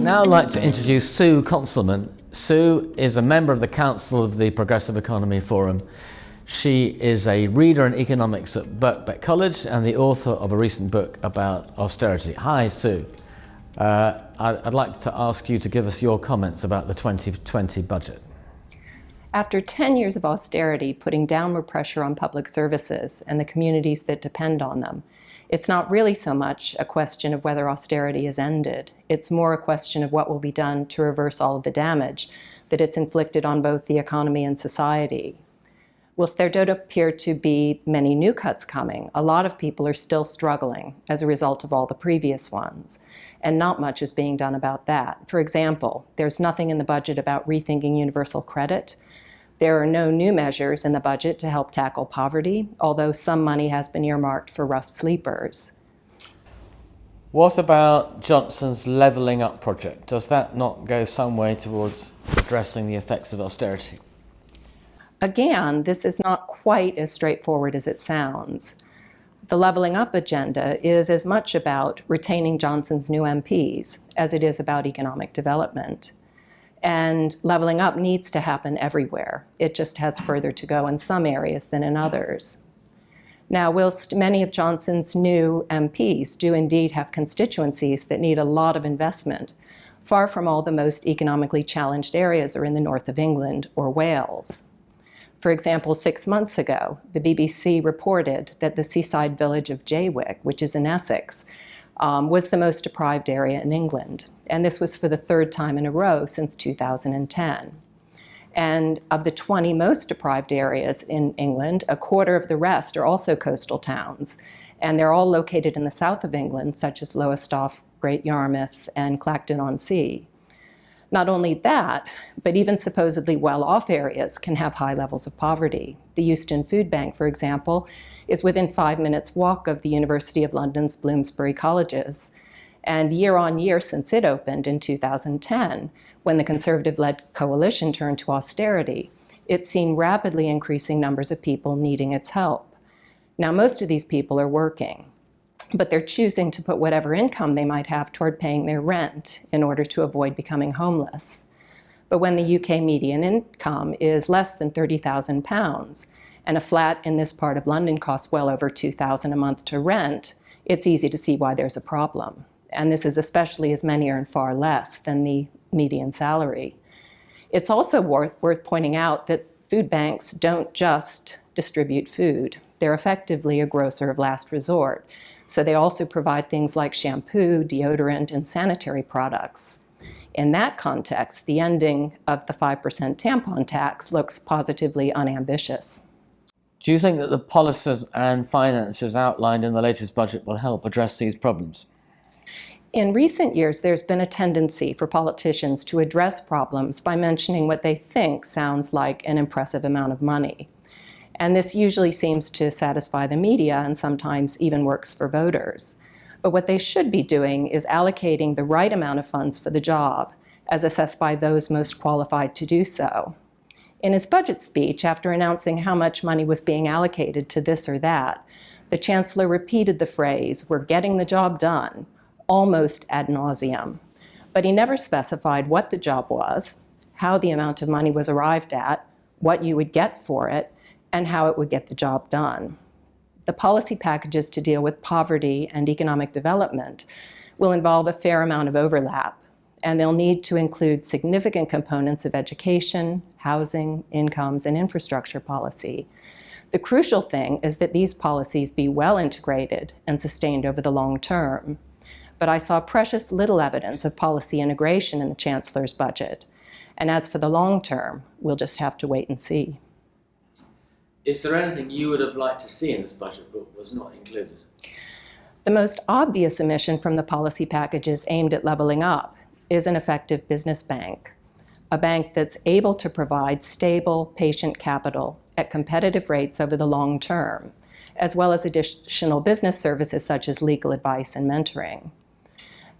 now I'd like to introduce Sue Konzelmann. Sue is a member of the Council of the Progressive Economy Forum. She is a reader in economics at Birkbeck College and the author of a recent book about austerity. Hi, Sue. I'd like to ask you to give us your comments about the 2020 budget. After 10 years of austerity putting downward pressure on public services and the communities that depend on them, it's not really so much a question of whether austerity is ended. It's more a question of what will be done to reverse all of the damage that it's inflicted on both the economy and society. Whilst there don't appear to be many new cuts coming, a lot of people are still struggling as a result of all the previous ones, and not much is being done about that. For example, there's nothing in the budget about rethinking universal credit. There are no new measures in the budget to help tackle poverty, although some money has been earmarked for rough sleepers. What about Johnson's Levelling Up project? Does that not go some way towards addressing the effects of austerity? Again, this is not quite as straightforward as it sounds. The Levelling Up agenda is as much about retaining Johnson's new MPs as it is about economic development. And levelling up needs to happen everywhere. It just has further to go in some areas than in others. Now, whilst many of Johnson's new MPs do indeed have constituencies that need a lot of investment, far from all the most economically challenged areas are in the north of England or Wales. For example, 6 months ago, the BBC reported that the seaside village of Jaywick, which is in Essex, was the most deprived area in England. And this was for the third time in a row since 2010. And of the 20 most deprived areas in England, a quarter of the rest are also coastal towns. And they're all located in the south of England, such as Lowestoft, Great Yarmouth, and Clacton-on-Sea. Not only that, but even supposedly well-off areas can have high levels of poverty. The Euston Food Bank, for example, is within 5 minutes walk of the University of London's Bloomsbury colleges. And year on year since it opened in 2010, when the Conservative-led coalition turned to austerity, it's seen rapidly increasing numbers of people needing its help. Now, most of these people are working, but they're choosing to put whatever income they might have toward paying their rent in order to avoid becoming homeless. But when the UK median income is less than £30,000, and a flat in this part of London costs well over $2,000 a month to rent, it's easy to see why there's a problem. And this is especially as many earn far less than the median salary. It's also worth pointing out that food banks don't just distribute food. They're effectively a grocer of last resort. So they also provide things like shampoo, deodorant, and sanitary products. In that context, the ending of the 5% tampon tax looks positively unambitious. Do you think that the policies and finances outlined in the latest budget will help address these problems? In recent years, there's been a tendency for politicians to address problems by mentioning what they think sounds like an impressive amount of money. And this usually seems to satisfy the media and sometimes even works for voters. But what they should be doing is allocating the right amount of funds for the job, as assessed by those most qualified to do so. In his budget speech, after announcing how much money was being allocated to this or that, the Chancellor repeated the phrase, "We're getting the job done," almost ad nauseum. But he never specified what the job was, how the amount of money was arrived at, what you would get for it, and how it would get the job done. The policy packages to deal with poverty and economic development will involve a fair amount of overlap, and they'll need to include significant components of education, housing, incomes, and infrastructure policy. The crucial thing is that these policies be well integrated and sustained over the long term. But I saw precious little evidence of policy integration in the Chancellor's budget. And as for the long term, we'll just have to wait and see. Is there anything you would have liked to see in this budget but was not included? The most obvious omission from the policy packages aimed at levelling up is an effective business bank, a bank that's able to provide stable, patient capital at competitive rates over the long term, as well as additional business services such as legal advice and mentoring.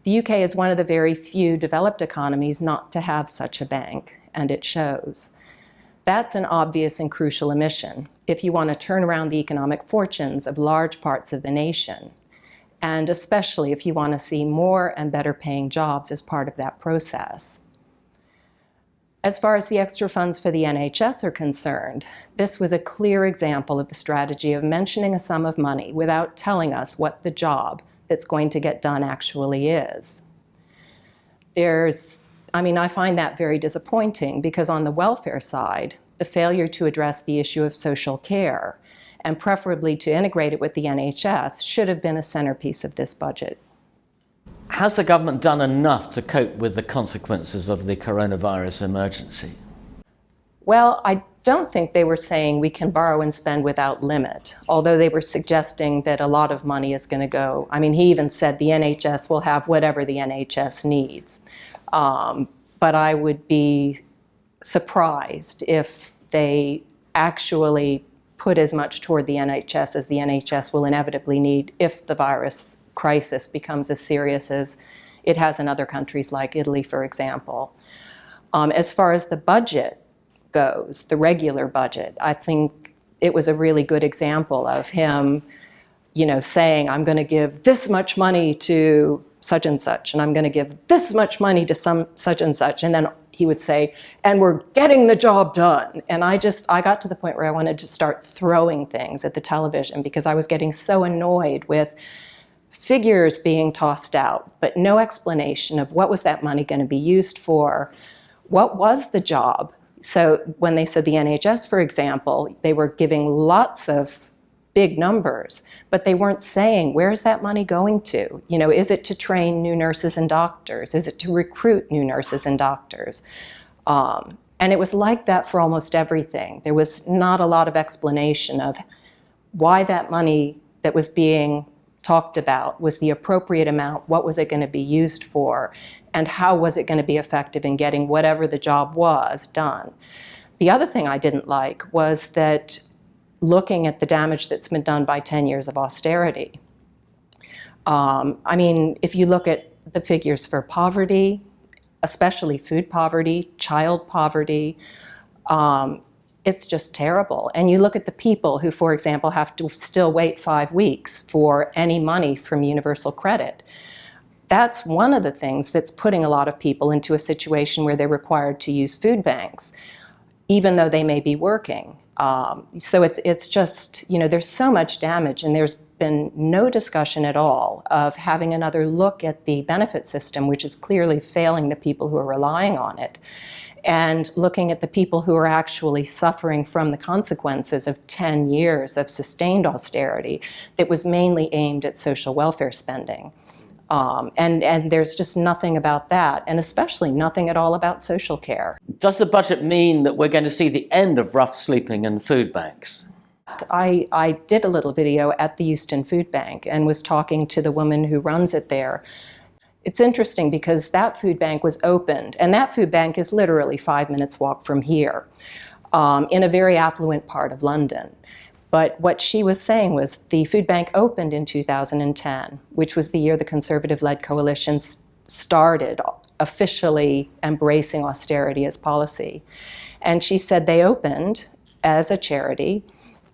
The UK is one of the very few developed economies not to have such a bank, and it shows. That's an obvious and crucial omission if you want to turn around the economic fortunes of large parts of the nation. and especially if you want to see more and better paying jobs as part of that process. As far as the extra funds for the NHS are concerned, this was a clear example of the strategy of mentioning a sum of money without telling us what the job that's going to get done actually is. I find that very disappointing because on the welfare side, the failure to address the issue of social care and preferably to integrate it with the NHS should have been a centerpiece of this budget. Has the government done enough to cope with the consequences of the coronavirus emergency? Well, I don't think they were saying we can borrow and spend without limit, although they were suggesting that a lot of money is going to go. He even said the NHS will have whatever the NHS needs. But I would be surprised if they actually put as much toward the NHS as the NHS will inevitably need if the virus crisis becomes as serious as it has in other countries like Italy, for example. As far as the budget goes, the regular budget, I think it was a really good example of him, saying, I'm going to give this much money to such and such, and I'm going to give this much money to some such and such, and then he would say, and we're getting the job done. And I got to the point where I wanted to start throwing things at the television because I was getting so annoyed with figures being tossed out, but no explanation of what was that money going to be used for, what was the job. So when they said the NHS, for example, they were giving lots of big numbers, but they weren't saying, where's that money going to? Is it to train new nurses and doctors? Is it to recruit new nurses and doctors? And it was like that for almost everything. There was not a lot of explanation of why that money that was being talked about was the appropriate amount, what was it going to be used for, and how was it going to be effective in getting whatever the job was done. The other thing I didn't like was that looking at the damage that's been done by 10 years of austerity. If you look at the figures for poverty, especially food poverty, child poverty, it's just terrible. And you look at the people who, for example, have to still wait 5 weeks for any money from universal credit. That's one of the things that's putting a lot of people into a situation where they're required to use food banks, even though they may be working. So it's just, there's so much damage, and there's been no discussion at all of having another look at the benefit system, which is clearly failing the people who are relying on it, and looking at the people who are actually suffering from the consequences of 10 years of sustained austerity that was mainly aimed at social welfare spending. And there's just nothing about that, and especially nothing at all about social care. Does the budget mean that we're going to see the end of rough sleeping and food banks? I did a little video at the Euston Food Bank and was talking to the woman who runs it there. It's interesting because that food bank was opened, and that food bank is literally 5 minutes walk from here, in a very affluent part of London. But what she was saying was the food bank opened in 2010, which was the year the Conservative-led coalition started officially embracing austerity as policy. And she said they opened as a charity,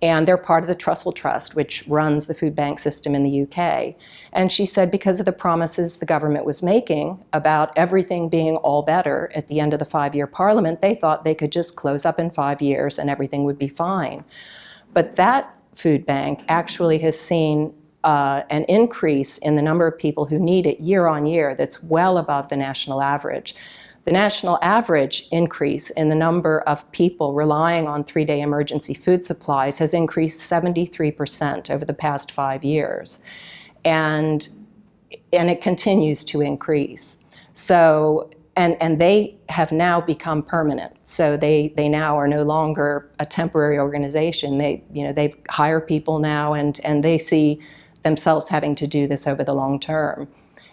and they're part of the Trussell Trust, which runs the food bank system in the UK. And she said because of the promises the government was making about everything being all better at the end of the 5-year parliament, they thought they could just close up in 5 years and everything would be fine. But that food bank actually has seen an increase in the number of people who need it year on year that's well above the national average. The national average increase in the number of people relying on 3-day emergency food supplies has increased 73% over the past 5 years. And it continues to increase. So, and they have now become permanent. So they now are no longer a temporary organization. They've hired people now, and they see themselves having to do this over the long term.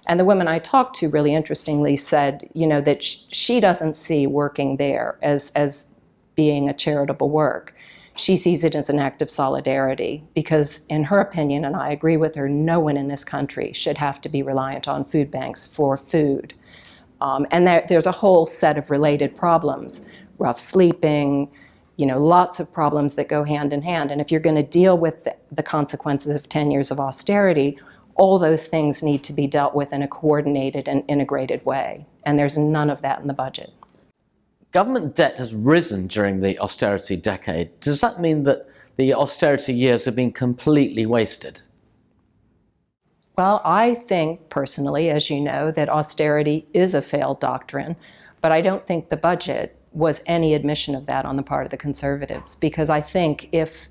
And the woman I talked to really interestingly said, that she doesn't see working there as being a charitable work. She sees it as an act of solidarity because, in her opinion, and I agree with her, no one in this country should have to be reliant on food banks for food. And there's a whole set of related problems, rough sleeping, lots of problems that go hand in hand. And if you're going to deal with the consequences of 10 years of austerity, all those things need to be dealt with in a coordinated and integrated way. And there's none of that in the budget. Government debt has risen during the austerity decade. Does that mean that the austerity years have been completely wasted? Well, I think personally, as you know, that austerity is a failed doctrine, but I don't think the budget was any admission of that on the part of the Conservatives, because I think if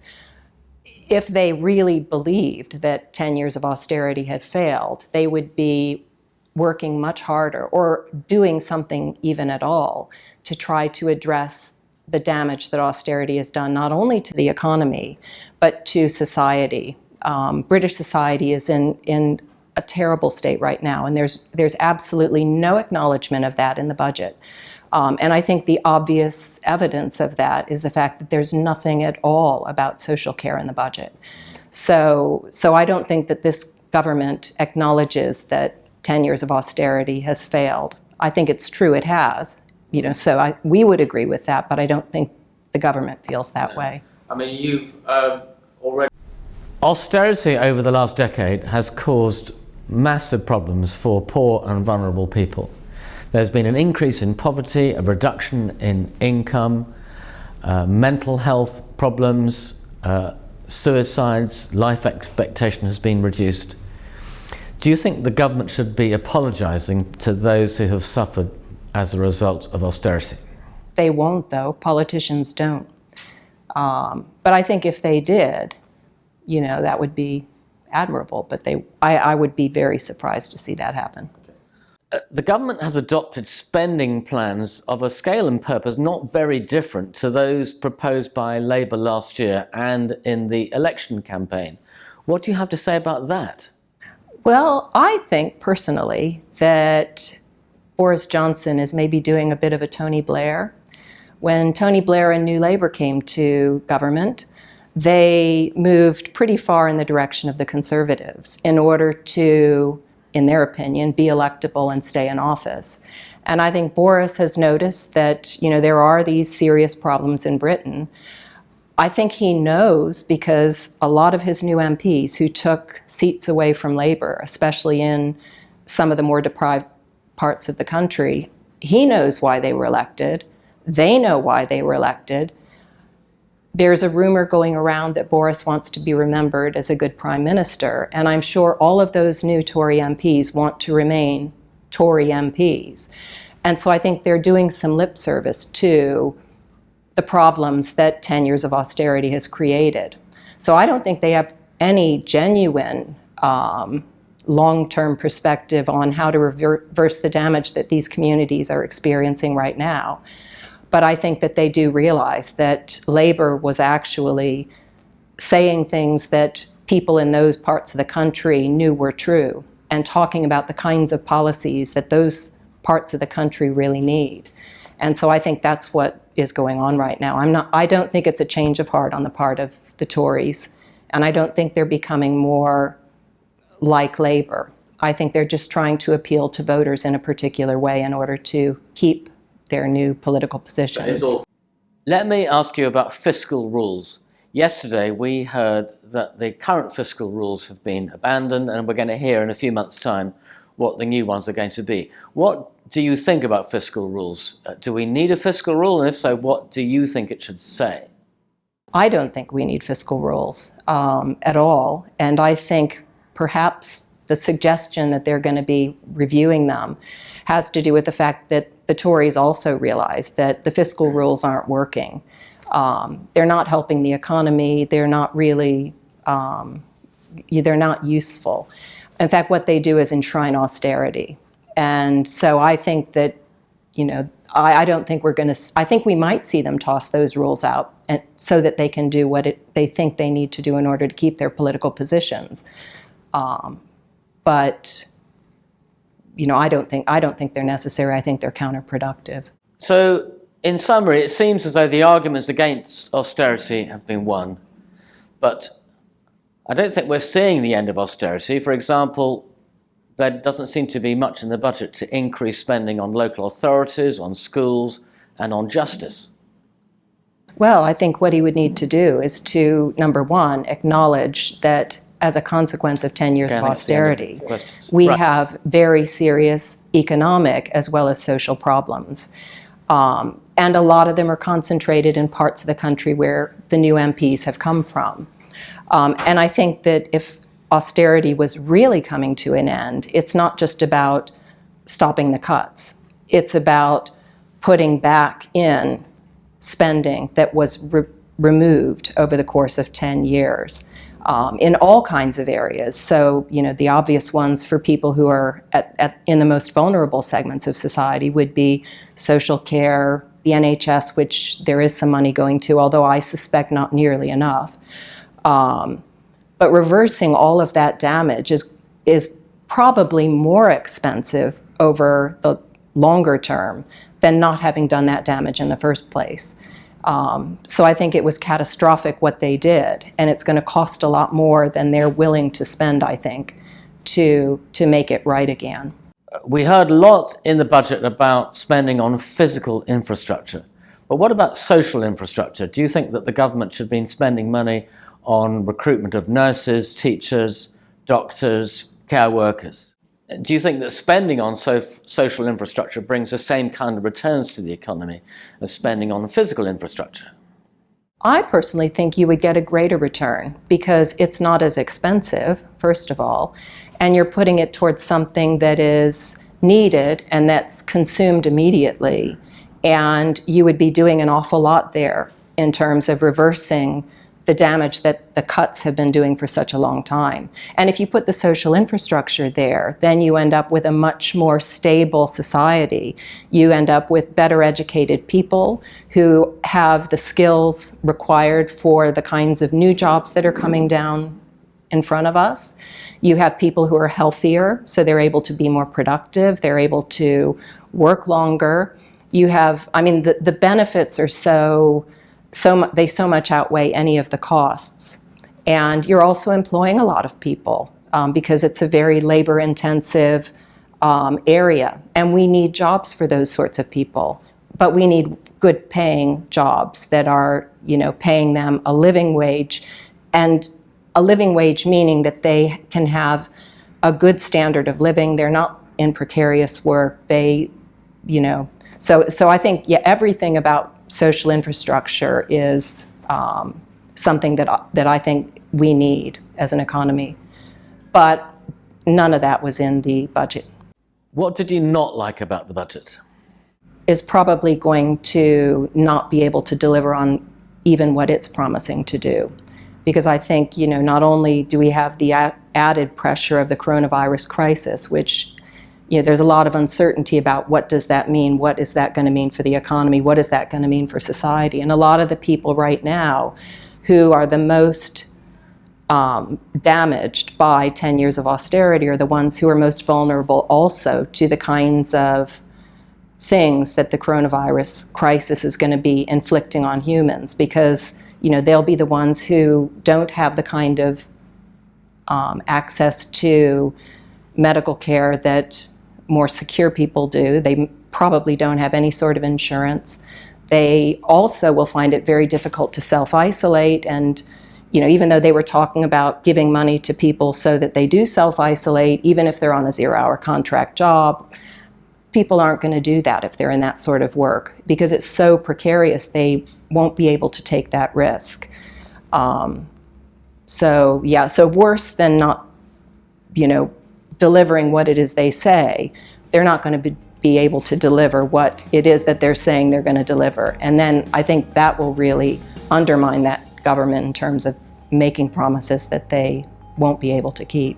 they really believed that 10 years of austerity had failed, they would be working much harder or doing something even at all to try to address the damage that austerity has done not only to the economy, but to society. British society is in a terrible state right now, and there's absolutely no acknowledgement of that in the budget. And I think the obvious evidence of that is the fact that there's nothing at all about social care in the budget. So I don't think that this government acknowledges that 10 years of austerity has failed. I think it's true it has, so we would agree with that, but I don't think the government feels that way. I mean, you've already... Austerity over the last decade has caused massive problems for poor and vulnerable people. There's been an increase in poverty, a reduction in income, mental health problems, suicides, life expectation has been reduced. Do you think the government should be apologising to those who have suffered as a result of austerity? They won't, though. Politicians don't. But I think if they did, that would be admirable. But I would be very surprised to see that happen. The government has adopted spending plans of a scale and purpose not very different to those proposed by Labour last year and in the election campaign. What do you have to say about that? Well, I think personally that Boris Johnson is maybe doing a bit of a Tony Blair. When Tony Blair and New Labour came to government, they moved pretty far in the direction of the Conservatives in order to, in their opinion, be electable and stay in office. And I think Boris has noticed that, there are these serious problems in Britain. I think he knows because a lot of his new MPs who took seats away from Labour, especially in some of the more deprived parts of the country, he knows why they were elected. They know why they were elected. There's a rumor going around that Boris wants to be remembered as a good prime minister, and I'm sure all of those new Tory MPs want to remain Tory MPs. And so I think they're doing some lip service to the problems that 10 years of austerity has created. So I don't think they have any genuine long-term perspective on how to reverse the damage that these communities are experiencing right now. But I think that they do realize that Labour was actually saying things that people in those parts of the country knew were true and talking about the kinds of policies that those parts of the country really need. And so I think that's what is going on right now. I don't think it's a change of heart on the part of the Tories, and I don't think they're becoming more like Labour. I think they're just trying to appeal to voters in a particular way in order to keep their new political positions. Let me ask you about fiscal rules. Yesterday we heard that the current fiscal rules have been abandoned, and we're going to hear in a few months' time what the new ones are going to be. What do you think about fiscal rules? Do we need a fiscal rule? And if so, what do you think it should say? I don't think we need fiscal rules at all. And I think perhaps the suggestion that they're going to be reviewing them has to do with the fact that the Tories also realize that the fiscal rules aren't working. They're not helping the economy. They're not really, they're not useful. In fact, what they do is enshrine austerity. And so I think that, I don't think we're going to, I think we might see them toss those rules out and, so that they can do what they think they need to do in order to keep their political positions. But I don't think they're necessary. I think they're counterproductive. So, in summary, it seems as though the arguments against austerity have been won, but I don't think we're seeing the end of austerity. For example, there doesn't seem to be much in the budget to increase spending on local authorities, on schools, and on justice. Well, I think what he would need to do is to, number one, acknowledge that as a consequence of 10 years of austerity. We have very serious economic as well as social problems. And a lot of them are concentrated in parts of the country where the new MPs have come from. And I think that if austerity was really coming to an end, it's not just about stopping the cuts. It's about putting back in spending that was removed over the course of 10 years in all kinds of areas. So, the obvious ones for people who are in the most vulnerable segments of society would be social care, the NHS, which there is some money going to, although I suspect not nearly enough. But reversing all of that damage is probably more expensive over the longer term than not having done that damage in the first place. So I think it was catastrophic what they did, and it's going to cost a lot more than they're willing to spend, I think, to make it right again. We heard a lot in the budget about spending on physical infrastructure. But what about social infrastructure? Do you think that the government should have been spending money on recruitment of nurses, teachers, doctors, care workers? Do you think that spending on social infrastructure brings the same kind of returns to the economy as spending on physical infrastructure? I personally think you would get a greater return because it's not as expensive, first of all, and you're putting it towards something that is needed and that's consumed immediately. And you would be doing an awful lot there in terms of reversing the damage that the cuts have been doing for such a long time. And if you put the social infrastructure there, then you end up with a much more stable society. You end up with better educated people who have the skills required for the kinds of new jobs that are coming down in front of us. You have people who are healthier, so they're able to be more productive, they're able to work longer. You have, the benefits are they so much outweigh any of the costs. And you're also employing a lot of people because it's a very labor-intensive area. And we need jobs for those sorts of people. But we need good paying jobs that are, paying them a living wage. And a living wage meaning that they can have a good standard of living. They're not in precarious work. So I think, everything about social infrastructure is something that I think we need as an economy. But none of that was in the budget. What did you not like about the budget? Is probably going to not be able to deliver on even what it's promising to do. Because I think, not only do we have the added pressure of the coronavirus crisis, which there's a lot of uncertainty about what does that mean, what is that going to mean for the economy, what is that going to mean for society. And a lot of the people right now who are the most damaged by 10 years of austerity are the ones who are most vulnerable also to the kinds of things that the coronavirus crisis is going to be inflicting on humans, because they'll be the ones who don't have the kind of access to medical care that more secure people do. They probably don't have any sort of insurance. They also will find it very difficult to self-isolate, and even though they were talking about giving money to people so that they do self-isolate, even if they're on a 0-hour contract job, people aren't going to do that if they're in that sort of work because it's so precarious they won't be able to take that risk. So worse than not, delivering what it is they say, they're not going to be able to deliver what it is that they're saying they're going to deliver. And then I think that will really undermine that government in terms of making promises that they won't be able to keep.